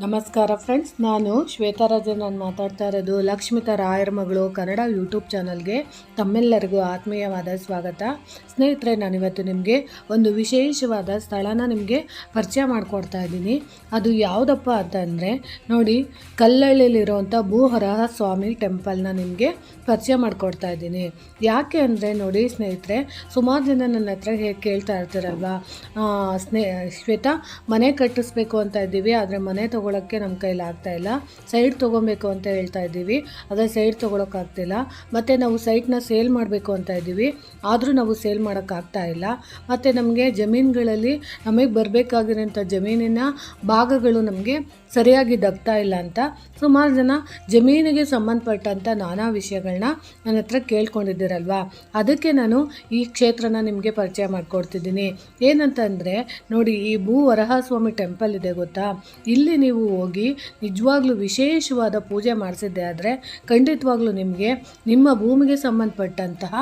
ನಮಸ್ಕಾರ ಫ್ರೆಂಡ್ಸ್, ನಾನು ಶ್ವೇತಾರಾಜನ್. ನಾನು ಮಾತಾಡ್ತಾ ಇರೋದು ಲಕ್ಷ್ಮಿತಾ ರಾಯರ ಮಗಳು ಕನ್ನಡ ಯೂಟ್ಯೂಬ್ ಚಾನಲ್ಗೆ ತಮ್ಮೆಲ್ಲರಿಗೂ ಆತ್ಮೀಯವಾದ ಸ್ವಾಗತ. ಸ್ನೇಹಿತರೆ, ನಾನಿವತ್ತು ನಿಮಗೆ ಒಂದು ವಿಶೇಷವಾದ ಸ್ಥಳನ ನಿಮಗೆ ಪರಿಚಯ ಮಾಡಿಕೊಡ್ತಾ ಇದ್ದೀನಿ. ಅದು ಯಾವುದಪ್ಪ ಅಂತಂದರೆ ನೋಡಿ, ಕಲ್ಲಳ್ಳಿಲಿರುವಂಥ ಭೂವರಹ ಸ್ವಾಮಿ ಟೆಂಪಲ್ನ ನಿಮಗೆ ಪರಿಚಯ ಮಾಡಿಕೊಡ್ತಾ ಇದ್ದೀನಿ. ಯಾಕೆ ಅಂದರೆ ನೋಡಿ ಸ್ನೇಹಿತರೆ, ಸುಮಾರು ಜನ ನನ್ನ ಹತ್ರ ಹೇಗೆ ಕೇಳ್ತಾ ಇರ್ತೀರಲ್ವ, ಶ್ವೇತಾ ಮನೆ ಕಟ್ಟಿಸ್ಬೇಕು ಅಂತ ಇದ್ದೀವಿ, ಆದರೆ ಮನೆ ತೊಗೊಳಕ್ಕೆ ನಮ್ಮ ಕೈಲಿ ಆಗ್ತಾಯಿಲ್ಲ, ಸೈಟ್ ತೊಗೊಬೇಕು ಅಂತ ಹೇಳ್ತಾ ಇದ್ದೀವಿ, ಆದರೆ ಸೈಟ್ ತೊಗೊಳಕ್ಕಾಗ್ತಿಲ್ಲ, ಮತ್ತು ನಾವು ಸೈಟ್ನ ಸೇಲ್ ಮಾಡಬೇಕು ಅಂತ ಇದ್ದೀವಿ, ಆದರೂ ನಾವು ಸೇಲ್ ಮಾಡೋಕ್ಕಾಗ್ತಾ ಇಲ್ಲ, ಮತ್ತು ನಮಗೆ ಜಮೀನುಗಳಲ್ಲಿ ನಮಗೆ ಬರಬೇಕಾಗಿರೋಂಥ ಜಮೀನಿನ ಭಾಗಗಳು ನಮಗೆ ಸರಿಯಾಗಿ ದಗ್ತಾ ಇಲ್ಲ ಅಂತ ಸುಮಾರು ಜನ ಜಮೀನಿಗೆ ಸಂಬಂಧಪಟ್ಟಂಥ ನಾನಾ ವಿಷಯಗಳನ್ನ ನನ್ನ ಹತ್ರ ಕೇಳ್ಕೊಂಡಿದ್ದೀರಲ್ವ. ಅದಕ್ಕೆ ನಾನು ಈ ಕ್ಷೇತ್ರನ ನಿಮಗೆ ಪರಿಚಯ ಮಾಡಿಕೊಡ್ತಿದ್ದೀನಿ. ಏನಂತಂದರೆ ನೋಡಿ, ಈ ಭೂವರಹ ಸ್ವಾಮಿ ಟೆಂಪಲ್ ಇದೆ ಗೊತ್ತಾ, ಇಲ್ಲಿ ನೀವು ಹೋಗಿ ನಿಜವಾಗ್ಲೂ ವಿಶೇಷವಾದ ಪೂಜೆ ಮಾಡಿಸಿದ್ದೆ ಆದರೆ ಖಂಡಿತವಾಗ್ಲೂ ನಿಮಗೆ ನಿಮ್ಮ ಭೂಮಿಗೆ ಸಂಬಂಧಪಟ್ಟಂತಹ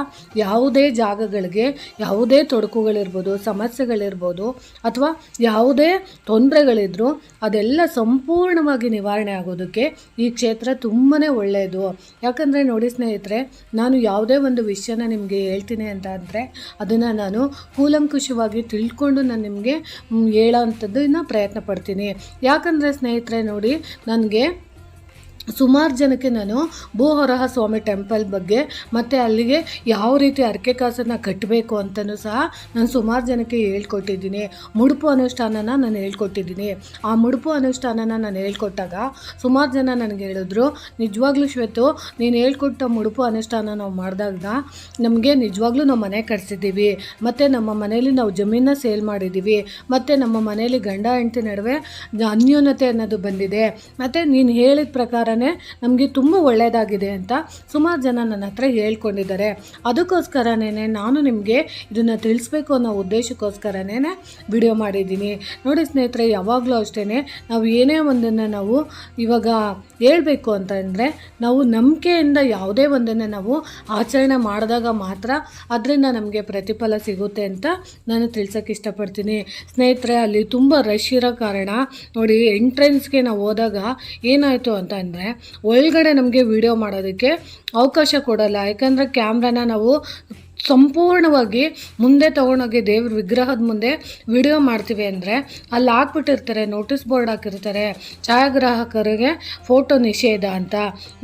ಯಾವುದೇ ಜಾಗಗಳಿಗೆ ಯಾವುದೇ ತೊಡಕುಗಳಿರ್ಬೋದು, ಸಮಸ್ಯೆಗಳಿರ್ಬೋದು, ಅಥವಾ ಯಾವುದೇ ತೊಂದರೆಗಳಿದ್ರೂ ಅದೆಲ್ಲ ಸಂಪೂರ್ಣವಾಗಿ ನಿವಾರಣೆ ಆಗೋದಕ್ಕೆ ಈ ಕ್ಷೇತ್ರ ತುಂಬಾ ಒಳ್ಳೆಯದು. ಯಾಕಂದರೆ ನೋಡಿ ಸ್ನೇಹಿತರೆ, ನಾನು ಯಾವುದೇ ಒಂದು ವಿಷಯನ ನಿಮಗೆ ಹೇಳ್ತೀನಿ ಅಂತ ಅಂದರೆ ಅದನ್ನು ನಾನು ಕೂಲಂಕುಷವಾಗಿ ತಿಳ್ಕೊಂಡು ನಾನು ನಿಮಗೆ ಹೇಳೋ ಅಂಥದ್ದನ್ನು ಪ್ರಯತ್ನ ಪಡ್ತೀನಿ. ಯಾಕಂದರೆ ಸ್ನೇಹಿತರೆ ನೋಡಿ, ನನಗೆ ಸುಮಾರು ಜನಕ್ಕೆ ನಾನು ಭೂವರಹ ಸ್ವಾಮಿ ಟೆಂಪಲ್ ಬಗ್ಗೆ ಮತ್ತು ಅಲ್ಲಿಗೆ ಯಾವ ರೀತಿ ಅರಕೆ ಕಾಸನ್ನು ಕಟ್ಟಬೇಕು ಅಂತಲೂ ಸಹ ನಾನು ಸುಮಾರು ಜನಕ್ಕೆ ಹೇಳ್ಕೊಟ್ಟಿದ್ದೀನಿ. ಮುಡುಪು ಅನುಷ್ಠಾನನ ನಾನು ಹೇಳ್ಕೊಟ್ಟಿದ್ದೀನಿ. ಆ ಮುಡುಪು ಅನುಷ್ಠಾನನ ನಾನು ಹೇಳ್ಕೊಟ್ಟಾಗ ಸುಮಾರು ಜನ ನನಗೆ ಹೇಳಿದ್ರು, ನಿಜವಾಗ್ಲೂ ಶ್ವೇತು, ನೀನು ಹೇಳ್ಕೊಟ್ಟ ಮುಡುಪು ಅನುಷ್ಠಾನ ನಾವು ಮಾಡಿದಾಗ ನಮಗೆ ನಿಜವಾಗ್ಲೂ ನಾವು ಮನೆ ಕಟ್ಸಿದ್ದೀವಿ, ಮತ್ತು ನಮ್ಮ ಮನೇಲಿ ನಾವು ಜಮೀನನ್ನ ಸೇಲ್ ಮಾಡಿದ್ದೀವಿ, ಮತ್ತು ನಮ್ಮ ಮನೇಲಿ ಗಂಡ ಹೆಂಡತಿ ನಡುವೆ ಅನ್ಯೋನ್ಯತೆ ಅನ್ನೋದು ಬಂದಿದೆ, ಮತ್ತು ನೀನು ಹೇಳಿದ ಪ್ರಕಾರ ನಮಗೆ ತುಂಬ ಒಳ್ಳೆಯದಾಗಿದೆ ಅಂತ ಸುಮಾರು ಜನ ನನ್ನ ಹತ್ರ ಹೇಳ್ಕೊಂಡಿದ್ದಾರೆ. ಅದಕ್ಕೋಸ್ಕರನೇ ನಾನು ನಿಮಗೆ ಇದನ್ನು ತಿಳಿಸ್ಬೇಕು ಅನ್ನೋ ಉದ್ದೇಶಕ್ಕೋಸ್ಕರನೇ ವಿಡಿಯೋ ಮಾಡಿದ್ದೀನಿ. ನೋಡಿ ಸ್ನೇಹಿತರೆ, ಯಾವಾಗಲೂ ಅಷ್ಟೇ, ನಾವು ಏನೇ ಒಂದನ್ನು ನಾವು ಇವಾಗ ಹೇಳಬೇಕು ಅಂತಂದರೆ ನಾವು ನಂಬಿಕೆಯಿಂದ ಯಾವುದೇ ಒಂದನ್ನು ನಾವು ಆಚರಣೆ ಮಾಡಿದಾಗ ಮಾತ್ರ ಅದರಿಂದ ನಮಗೆ ಪ್ರತಿಫಲ ಸಿಗುತ್ತೆ ಅಂತ ನಾನು ತಿಳ್ಸೋಕ್ಕೆ ಇಷ್ಟಪಡ್ತೀನಿ. ಸ್ನೇಹಿತರೆ, ಅಲ್ಲಿ ತುಂಬ ರಶ್ ಇರೋ ಕಾರಣ ನೋಡಿ, ಎಂಟ್ರೆನ್ಸ್ಗೆ ನಾವು ಹೋದಾಗ ಏನಾಯಿತು ಅಂತ ಅಂದರೆ ಒಳಗಡೆ ನಮಗೆ ವಿಡಿಯೋ ಮಾಡೋದಕ್ಕೆ ಅವಕಾಶ ಕೊಡಲ್ಲ. ಯಾಕಂದರೆ ಕ್ಯಾಮ್ರಾನ ನಾವು ಸಂಪೂರ್ಣವಾಗಿ ಮುಂದೆ ತೊಗೊಂಡೋಗಿ ದೇವ್ರ ವಿಗ್ರಹದ ಮುಂದೆ ವಿಡಿಯೋ ಮಾಡ್ತೀವಿ ಅಂದರೆ ಅಲ್ಲಿ ಹಾಕ್ಬಿಟ್ಟಿರ್ತಾರೆ, ನೋಟಿಸ್ ಬೋರ್ಡ್ ಹಾಕಿರ್ತಾರೆ, ಛಾಯಾಗ್ರಾಹಕರಿಗೆ ಫೋಟೋ ನಿಷೇಧ ಅಂತ.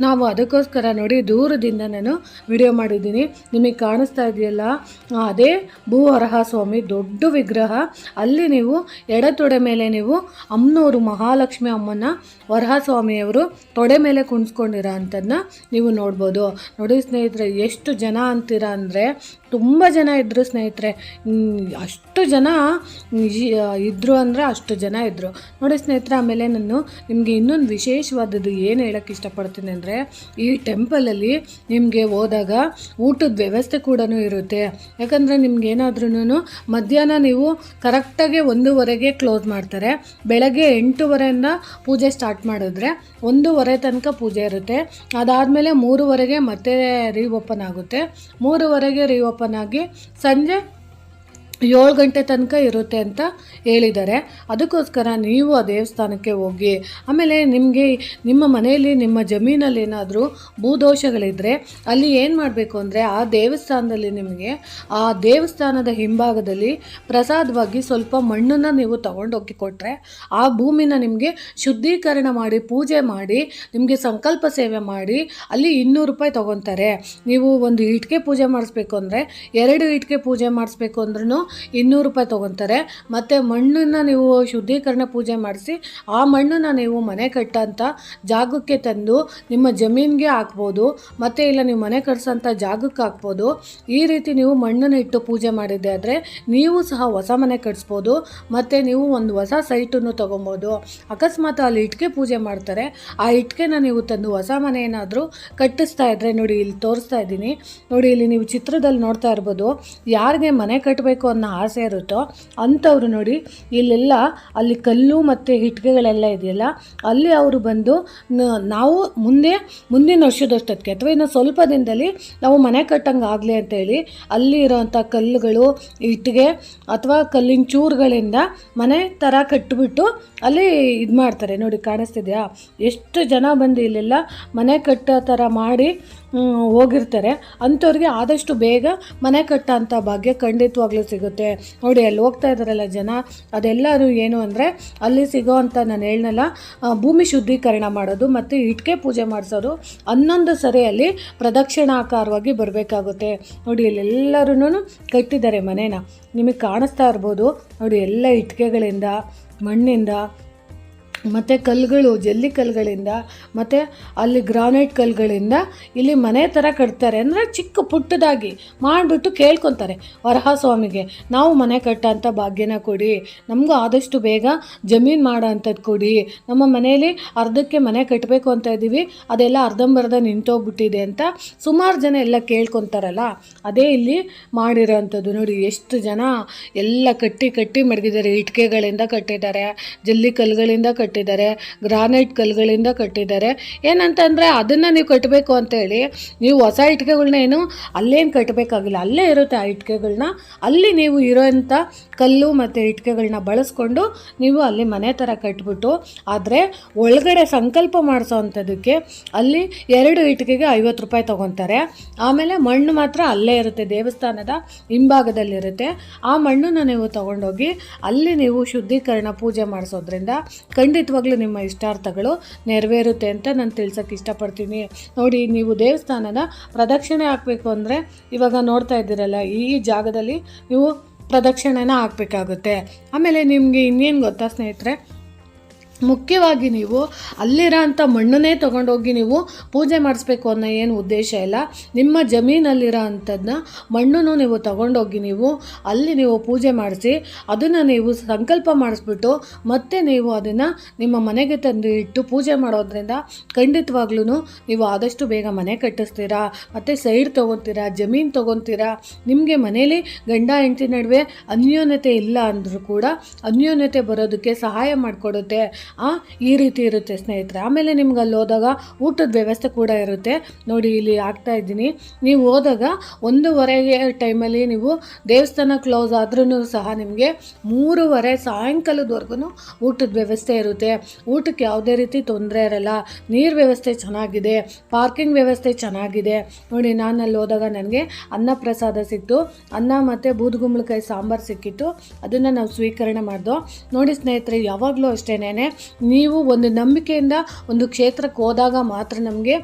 ನಾವು ಅದಕ್ಕೋಸ್ಕರ ನೋಡಿ ದೂರದಿಂದ ನಾನು ವಿಡಿಯೋ ಮಾಡಿದ್ದೀನಿ. ನಿಮಗೆ ಕಾಣಿಸ್ತಾ ಇದೆಯಲ್ಲ, ಅದೇ ಭೂವರಹ ಸ್ವಾಮಿ ದೊಡ್ಡ ವಿಗ್ರಹ. ಅಲ್ಲಿ ನೀವು ಎಡತೊಡೆ ಮೇಲೆ ನೀವು ಅಮ್ಮನವರು ಮಹಾಲಕ್ಷ್ಮಿ ಅಮ್ಮನ ವರಹ ಸ್ವಾಮಿಯವರು ತೊಡೆ ಮೇಲೆ ಕುಣಿಸ್ಕೊಂಡಿರೋ ಅಂಥದ್ದನ್ನ ನೀವು ನೋಡ್ಬೋದು. ನೋಡಿ ಸ್ನೇಹಿತರೆ, ಎಷ್ಟು ಜನ ಅಂತೀರಾ ಅಂದರೆ ತುಂಬ ಜನ ಇದ್ದರು ಸ್ನೇಹಿತರೆ, ಅಷ್ಟು ಜನ ಇದ್ದರು ಅಂದರೆ ಅಷ್ಟು ಜನ ಇದ್ದರು ನೋಡಿ ಸ್ನೇಹಿತರೆ. ಆಮೇಲೆ ನಾನು ನಿಮಗೆ ಇನ್ನೊಂದು ವಿಶೇಷವಾದದ್ದು ಏನು ಹೇಳೋಕ್ಕೆ ಇಷ್ಟಪಡ್ತೀನಿ ಅಂದರೆ, ಈ ಟೆಂಪಲಲ್ಲಿ ನಿಮಗೆ ಹೋದಾಗ ಊಟದ ವ್ಯವಸ್ಥೆ ಕೂಡ ಇರುತ್ತೆ. ಯಾಕಂದರೆ ನಿಮ್ಗೇನಾದ್ರೂ ಮಧ್ಯಾಹ್ನ ನೀವು ಕರೆಕ್ಟಾಗಿ 1:30ಗೆ ಕ್ಲೋಸ್ ಮಾಡ್ತಾರೆ. ಬೆಳಗ್ಗೆ 8:30ಇಂದ ಪೂಜೆ ಸ್ಟಾರ್ಟ್ ಮಾಡಿದ್ರೆ 1:30 ತನಕ ಪೂಜೆ ಇರುತ್ತೆ. ಅದಾದಮೇಲೆ 3:30ಗೆ ಮತ್ತೆ ರೀಓಪನ್ ಆಗುತ್ತೆ. 3:30ಗೆ ರೀಓಪನ್ ಆಗಿ ಸಂಜೆ 7 ಗಂಟೆ ತನಕ ಇರುತ್ತೆ ಅಂತ ಹೇಳಿದ್ದಾರೆ. ಅದಕ್ಕೋಸ್ಕರ ನೀವು ಆ ದೇವಸ್ಥಾನಕ್ಕೆ ಹೋಗಿ. ಆಮೇಲೆ ನಿಮಗೆ ನಿಮ್ಮ ಮನೆಯಲ್ಲಿ ನಿಮ್ಮ ಜಮೀನಲ್ಲಿ ಏನಾದರೂ ಭೂದೋಷಗಳಿದ್ದರೆ ಅಲ್ಲಿ ಏನು ಮಾಡಬೇಕು ಅಂದರೆ, ಆ ದೇವಸ್ಥಾನದಲ್ಲಿ ನಿಮಗೆ ಆ ದೇವಸ್ಥಾನದ ಹಿಂಭಾಗದಲ್ಲಿ ಪ್ರಸಾದವಾಗಿ ಸ್ವಲ್ಪ ಮಣ್ಣನ್ನು ನೀವು ತೊಗೊಂಡೋಗಿ ಕೊಟ್ಟರೆ ಆ ಭೂಮಿನ ನಿಮಗೆ ಶುದ್ಧೀಕರಣ ಮಾಡಿ ಪೂಜೆ ಮಾಡಿ ನಿಮಗೆ ಸಂಕಲ್ಪ ಸೇವೆ ಮಾಡಿ ಅಲ್ಲಿ 200 ರೂಪಾಯಿ ತೊಗೊತಾರೆ. ನೀವು ಒಂದು ಇಟ್ಟಿಗೆ ಪೂಜೆ ಮಾಡಿಸ್ಬೇಕು ಅಂದರೆ 2 ಇಟ್ಟಿಗೆ ಪೂಜೆ ಮಾಡಿಸ್ಬೇಕು ಅಂದ್ರೂ 200 ರೂಪಾಯಿ ತೊಗೊತಾರೆ. ಮತ್ತು ಮಣ್ಣನ್ನು ನೀವು ಶುದ್ಧೀಕರಣ ಪೂಜೆ ಮಾಡಿಸಿ ಆ ಮಣ್ಣನ್ನು ನೀವು ಮನೆ ಕಟ್ಟೋಂಥ ಜಾಗಕ್ಕೆ ತಂದು ನಿಮ್ಮ ಜಮೀನಿಗೆ ಹಾಕ್ಬೋದು, ಮತ್ತು ಇಲ್ಲ ನೀವು ಮನೆ ಕಟ್ಸೋಂಥ ಜಾಗಕ್ಕೆ ಹಾಕ್ಬೋದು. ಈ ರೀತಿ ನೀವು ಮಣ್ಣನ್ನು ಇಟ್ಟು ಪೂಜೆ ಮಾಡಿದ್ದೆ ಆದರೆ ನೀವು ಸಹ ಹೊಸ ಮನೆ ಕಟ್ಸ್ಬೋದು, ಮತ್ತು ನೀವು ಒಂದು ಹೊಸ ಸೈಟನ್ನು ತೊಗೊಬೋದು. ಅಕಸ್ಮಾತ್ ಅಲ್ಲಿ ಇಟ್ಟಿಗೆ ಪೂಜೆ ಮಾಡ್ತಾರೆ, ಆ ಇಟ್ಟಿಗೆನ ನೀವು ತಂದು ಹೊಸ ಮನೆ ಏನಾದರೂ ಕಟ್ಟಿಸ್ತಾ ಇದ್ದರೆ ನೋಡಿ, ಇಲ್ಲಿ ತೋರಿಸ್ತಾ ಇದ್ದೀನಿ ನೋಡಿ, ಇಲ್ಲಿ ನೀವು ಚಿತ್ರದಲ್ಲಿ ನೋಡ್ತಾ ಇರ್ಬೋದು. ಯಾರಿಗೆ ಮನೆ ಕಟ್ಟಬೇಕು ಅನ್ನೋ ಆಸೆ ಇರುತ್ತೋ ಅಂಥವ್ರು ನೋಡಿ, ಇಲ್ಲೆಲ್ಲ ಅಲ್ಲಿ ಕಲ್ಲು ಮತ್ತು ಇಟ್ಟಿಗೆಗಳೆಲ್ಲ ಇದೆಯಲ್ಲ, ಅಲ್ಲಿ ಅವರು ಬಂದು ನಾವು ಮುಂದಿನ ವರ್ಷದಷ್ಟೊತ್ತಿಗೆ ಅಥವಾ ಇನ್ನು ಸ್ವಲ್ಪ ದಿನದಲ್ಲಿ ನಾವು ಮನೆ ಕಟ್ಟಂಗೆ ಆಗಲಿ ಅಂತೇಳಿ ಅಲ್ಲಿ ಇರೋವಂಥ ಕಲ್ಲುಗಳು, ಇಟ್ಟಿಗೆ ಅಥವಾ ಕಲ್ಲಿನ ಚೂರುಗಳಿಂದ ಮನೆ ಥರ ಕಟ್ಟಿಬಿಟ್ಟು ಅಲ್ಲಿ ಇದು ಮಾಡ್ತಾರೆ ನೋಡಿ. ಕಾಣಿಸ್ತಿದೆಯಾ? ಎಷ್ಟು ಜನ ಬಂದು ಇಲ್ಲೆಲ್ಲ ಮನೆ ಕಟ್ಟೋ ಥರ ಮಾಡಿ ಹೋಗಿರ್ತಾರೆ. ಅಂಥವ್ರಿಗೆ ಆದಷ್ಟು ಬೇಗ ಮನೆ ಕಟ್ಟೋಂಥ ಭಾಗ್ಯ ಖಂಡಿತವಾಗ್ಲೂ ಸಿಗುತ್ತೆ ನೋಡಿ. ಅಲ್ಲಿ ಹೋಗ್ತಾ ಇದ್ದಾರಲ್ಲ ಜನ, ಅದೆಲ್ಲರೂ ಏನು ಅಂದರೆ ಅಲ್ಲಿ ಸಿಗೋವಂಥ, ನಾನು ಹೇಳನಲ್ಲ, ಭೂಮಿ ಶುದ್ಧೀಕರಣ ಮಾಡೋದು ಮತ್ತು ಇಟ್ಟಿಗೆ ಪೂಜೆ ಮಾಡಿಸೋದು 11 ಸರಿ ಅಲ್ಲಿ ಪ್ರದಕ್ಷಿಣಾಕಾರವಾಗಿ ಬರಬೇಕಾಗುತ್ತೆ ನೋಡಿ. ಇಲ್ಲೆಲ್ಲರೂ ಕಟ್ಟಿದ್ದಾರೆ ಮನೇನ, ನಿಮಗೆ ಕಾಣಿಸ್ತಾ ಇರ್ಬೋದು ನೋಡಿ. ಎಲ್ಲ ಇಟ್ಟಿಗೆಗಳಿಂದ, ಮಣ್ಣಿಂದ, ಮತ್ತು ಕಲ್ಲುಗಳು, ಜಲ್ಲಿ ಕಲ್ಲುಗಳಿಂದ, ಮತ್ತು ಅಲ್ಲಿ ಗ್ರಾನೈಟ್ ಕಲ್ಲುಗಳಿಂದ ಇಲ್ಲಿ ಮನೆ ಥರ ಕಟ್ತಾರೆ. ಅಂದರೆ ಚಿಕ್ಕ ಪುಟ್ಟದಾಗಿ ಮಾಡಿಬಿಟ್ಟು ಕೇಳ್ಕೊತಾರೆ ವರಹಸ್ವಾಮಿಗೆ, ನಾವು ಮನೆ ಕಟ್ಟೋಂಥ ಭಾಗ್ಯನ ಕೊಡಿ, ನಮಗೂ ಆದಷ್ಟು ಬೇಗ ಜಮೀನು ಮಾಡೋ ಅಂಥದ್ದು ಕೊಡಿ, ನಮ್ಮ ಮನೆಯಲ್ಲಿ ಅರ್ಧಕ್ಕೆ ಮನೆ ಕಟ್ಟಬೇಕು ಅಂತ ಇದ್ದೀವಿ, ಅದೆಲ್ಲ ಅರ್ಧಂಬರ್ಧ ನಿಂತೋಗ್ಬಿಟ್ಟಿದೆ ಅಂತ ಸುಮಾರು ಜನ ಎಲ್ಲ ಕೇಳ್ಕೊತಾರಲ್ಲ, ಅದೇ ಇಲ್ಲಿ ಮಾಡಿರೋ ಅಂಥದ್ದು ನೋಡಿ. ಎಷ್ಟು ಜನ ಎಲ್ಲ ಕಟ್ಟಿ ಮಡಗಿದ್ದಾರೆ. ಇಟ್ಟಿಗೆಗಳಿಂದ ಕಟ್ಟಿದ್ದಾರೆ, ಜಲ್ಲಿ ಕಲ್ಲುಗಳಿಂದ ಕಟ್ಟಿದ್ದಾರೆ, ಗ್ರಾನೈಟ್ ಕಲ್ಲುಗಳಿಂದ ಕಟ್ಟಿದ್ದಾರೆ. ಏನಂತಂದರೆ ಅದನ್ನು ನೀವು ಕಟ್ಟಬೇಕು ಅಂತೇಳಿ ನೀವು ಹೊಸ ಇಟ್ಟಿಗೆಗಳನ್ನ ಏನು ಅಲ್ಲೇನು ಕಟ್ಟಬೇಕಾಗಿಲ್ಲ, ಅಲ್ಲೇ ಇರುತ್ತೆ ಆ ಇಟ್ಟಿಗೆಗಳನ್ನ. ಅಲ್ಲಿ ನೀವು ಇರೋಂಥ ಕಲ್ಲು ಮತ್ತು ಇಟ್ಟಿಗೆಗಳನ್ನ ಬಳಸ್ಕೊಂಡು ನೀವು ಅಲ್ಲಿ ಮನೆ ಥರ ಕಟ್ಬಿಟ್ಟು, ಆದರೆ ಒಳಗಡೆ ಸಂಕಲ್ಪ ಮಾಡಿಸೋ ಅಂಥದ್ದಕ್ಕೆ ಅಲ್ಲಿ 2 ಇಟ್ಟಿಗೆಗೆ 50 ರೂಪಾಯಿ ತೊಗೊತಾರೆ. ಆಮೇಲೆ ಮಣ್ಣು ಮಾತ್ರ ಅಲ್ಲೇ ಇರುತ್ತೆ, ದೇವಸ್ಥಾನದ ಹಿಂಭಾಗದಲ್ಲಿರುತ್ತೆ. ಆ ಮಣ್ಣನ್ನು ನೀವು ತೊಗೊಂಡೋಗಿ ಅಲ್ಲಿ ನೀವು ಶುದ್ಧೀಕರಣ ಪೂಜೆ ಮಾಡಿಸೋದ್ರಿಂದ ಖಂಡಿತವಾಗ್ಲೂ ನಿಮ್ಮ ಇಷ್ಟಾರ್ಥಗಳು ನೆರವೇರುತ್ತೆ ಅಂತ ನಾನು ತಿಳ್ಸೋಕ್ಕೆ ಇಷ್ಟಪಡ್ತೀನಿ ನೋಡಿ. ನೀವು ದೇವಸ್ಥಾನದ ಪ್ರದಕ್ಷಿಣೆ ಹಾಕಬೇಕು ಅಂದರೆ ಇವಾಗ ನೋಡ್ತಾ ಇದ್ದೀರಲ್ಲ, ಈ ಜಾಗದಲ್ಲಿ ನೀವು ಪ್ರದಕ್ಷಿಣೆನ ಹಾಕಬೇಕಾಗುತ್ತೆ. ಆಮೇಲೆ ನಿಮಗೆ ಇನ್ನೇನು ಗೊತ್ತಾ ಸ್ನೇಹಿತರೆ, ಮುಖ್ಯವಾಗಿ ನೀವು ಅಲ್ಲಿರೋ ಅಂಥ ಮಣ್ಣನ್ನೇ ತೊಗೊಂಡೋಗಿ ನೀವು ಪೂಜೆ ಮಾಡಿಸ್ಬೇಕು ಅನ್ನೋ ಏನು ಉದ್ದೇಶ ಇಲ್ಲ. ನಿಮ್ಮ ಜಮೀನಲ್ಲಿರೋ ಅಂಥದ್ದನ್ನ ಮಣ್ಣನ್ನು ನೀವು ತೊಗೊಂಡೋಗಿ ನೀವು ಅಲ್ಲಿ ನೀವು ಪೂಜೆ ಮಾಡಿಸಿ ಅದನ್ನು ನೀವು ಸಂಕಲ್ಪ ಮಾಡಿಸ್ಬಿಟ್ಟು ಮತ್ತೆ ನೀವು ಅದನ್ನು ನಿಮ್ಮ ಮನೆಗೆ ತಂದು ಇಟ್ಟು ಪೂಜೆ ಮಾಡೋದ್ರಿಂದ ಖಂಡಿತವಾಗ್ಲೂ ನೀವು ಆದಷ್ಟು ಬೇಗ ಮನೆ ಕಟ್ಟಿಸ್ತೀರಾ, ಮತ್ತು ಸೈಡ್ ತೊಗೊತೀರಾ, ಜಮೀನು ತೊಗೊತೀರಾ. ನಿಮಗೆ ಮನೇಲಿ ಗಂಡ ಹೆಂಡತಿ ನಡುವೆ ಅನ್ಯೋನ್ಯತೆ ಇಲ್ಲ ಅಂದರೂ ಕೂಡ ಅನ್ಯೋನ್ಯತೆ ಬರೋದಕ್ಕೆ ಸಹಾಯ ಮಾಡಿಕೊಡುತ್ತೆ. ಈ ರೀತಿ ಇರುತ್ತೆ ಸ್ನೇಹಿತರೆ. ಆಮೇಲೆ ನಿಮ್ಗೆ ಅಲ್ಲಿ ಹೋದಾಗ ಊಟದ ವ್ಯವಸ್ಥೆ ಕೂಡ ಇರುತ್ತೆ ನೋಡಿ. ಇಲ್ಲಿ ಆಗ್ತಾ ಇದ್ದೀನಿ, ನೀವು ಹೋದಾಗ 1:30 ಟೈಮಲ್ಲಿ ನೀವು ದೇವಸ್ಥಾನ ಕ್ಲೋಸ್ ಆದ್ರೂ ಸಹ ನಿಮಗೆ 3:30 ಸಾಯಂಕಾಲದವರೆಗೂ ಊಟದ ವ್ಯವಸ್ಥೆ ಇರುತ್ತೆ. ಊಟಕ್ಕೆ ಯಾವುದೇ ರೀತಿ ತೊಂದರೆ ಇರಲ್ಲ. ನೀರು ವ್ಯವಸ್ಥೆ ಚೆನ್ನಾಗಿದೆ, ಪಾರ್ಕಿಂಗ್ ವ್ಯವಸ್ಥೆ ಚೆನ್ನಾಗಿದೆ ನೋಡಿ. ನಾನು ಅಲ್ಲಿ ಹೋದಾಗ ನನಗೆ ಅನ್ನ ಪ್ರಸಾದ ಸಿಕ್ತು, ಅನ್ನ ಮತ್ತು ಬೂದುಗುಂಬಳಕಾಯಿ ಸಾಂಬಾರು ಸಿಕ್ಕಿತ್ತು. ಅದನ್ನು ನಾವು ಸ್ವೀಕರಣೆ ಮಾಡಿದೋ ನೋಡಿ. ಸ್ನೇಹಿತರೆ, ಯಾವಾಗಲೂ ಅಷ್ಟೇನೆ, ನೀವು ಒಂದು ನಂಬಿಕೆಯಿಂದ ಒಂದು ಕ್ಷೇತ್ರಕ್ಕೆ ಹೋದಾಗ ಮಾತ್ರ ನಮಗೆ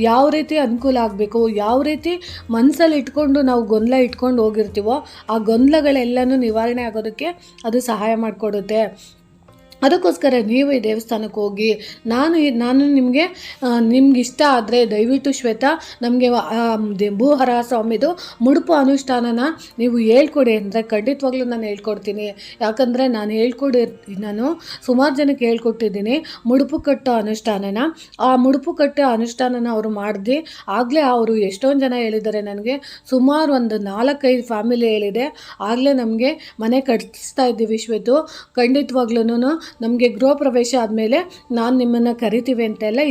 ಯಾವ ರೀತಿ ಅನುಕೂಲ ಆಗಬೇಕು, ಯಾವ ರೀತಿ ಮನಸ್ಸಲ್ಲಿ ಇಟ್ಕೊಂಡು ನಾವು ಗೊಂದಲ ಇಟ್ಕೊಂಡು ಹೋಗಿರ್ತೀವೋ ಆ ಗೊಂದಲಗಳೆಲ್ಲನೂ ನಿವಾರಣೆ ಆಗೋದಕ್ಕೆ ಅದು ಸಹಾಯ ಮಾಡಿಕೊಡುತ್ತೆ. ಅದಕ್ಕೋಸ್ಕರ ನೀವು ಈ ದೇವಸ್ಥಾನಕ್ಕೆ ಹೋಗಿ ನಾನು ನಿಮ್ಗೆ ಇಷ್ಟ ಆದರೆ ದಯವಿಟ್ಟು ಶ್ವೇತಾ ನಮಗೆ ಭೂಹರ ಸ್ವಾಮಿದು ಮುಡುಪು ಅನುಷ್ಠಾನನ ನೀವು ಹೇಳ್ಕೊಡಿ ಅಂದರೆ ಖಂಡಿತವಾಗ್ಲೂ ನಾನು ಹೇಳ್ಕೊಡ್ತೀನಿ. ಯಾಕಂದರೆ ನಾನು ಸುಮಾರು ಜನಕ್ಕೆ ಹೇಳ್ಕೊಟ್ಟಿದ್ದೀನಿ ಮುಡುಪು ಕಟ್ಟೋ ಅನುಷ್ಠಾನನ. ಆ ಮುಡುಪು ಕಟ್ಟೋ ಅನುಷ್ಠಾನನ ಅವರು ಮಾಡಿದೆ ಆಗಲೇ ಅವರು ಎಷ್ಟೊಂದು ಜನ ಹೇಳಿದ್ದಾರೆ ನನಗೆ. ಸುಮಾರು ಒಂದು 4-5 ಫ್ಯಾಮಿಲಿ ಹೇಳಿದೆ. ಆಗಲೇ ನಮಗೆ ಮನೆ ಕಟ್ಟಿಸ್ತಾ ಇದ್ದೀವಿ ಶ್ವೇತು, ಖಂಡಿತವಾಗ್ಲೂ ನಮಗೆ ಗೃಹ ಪ್ರವೇಶ ಆದಮೇಲೆ ನಾನು ನಿಮ್ಮನ್ನು ಕರಿತೀವಿ ಅಂತೆಲ್ಲ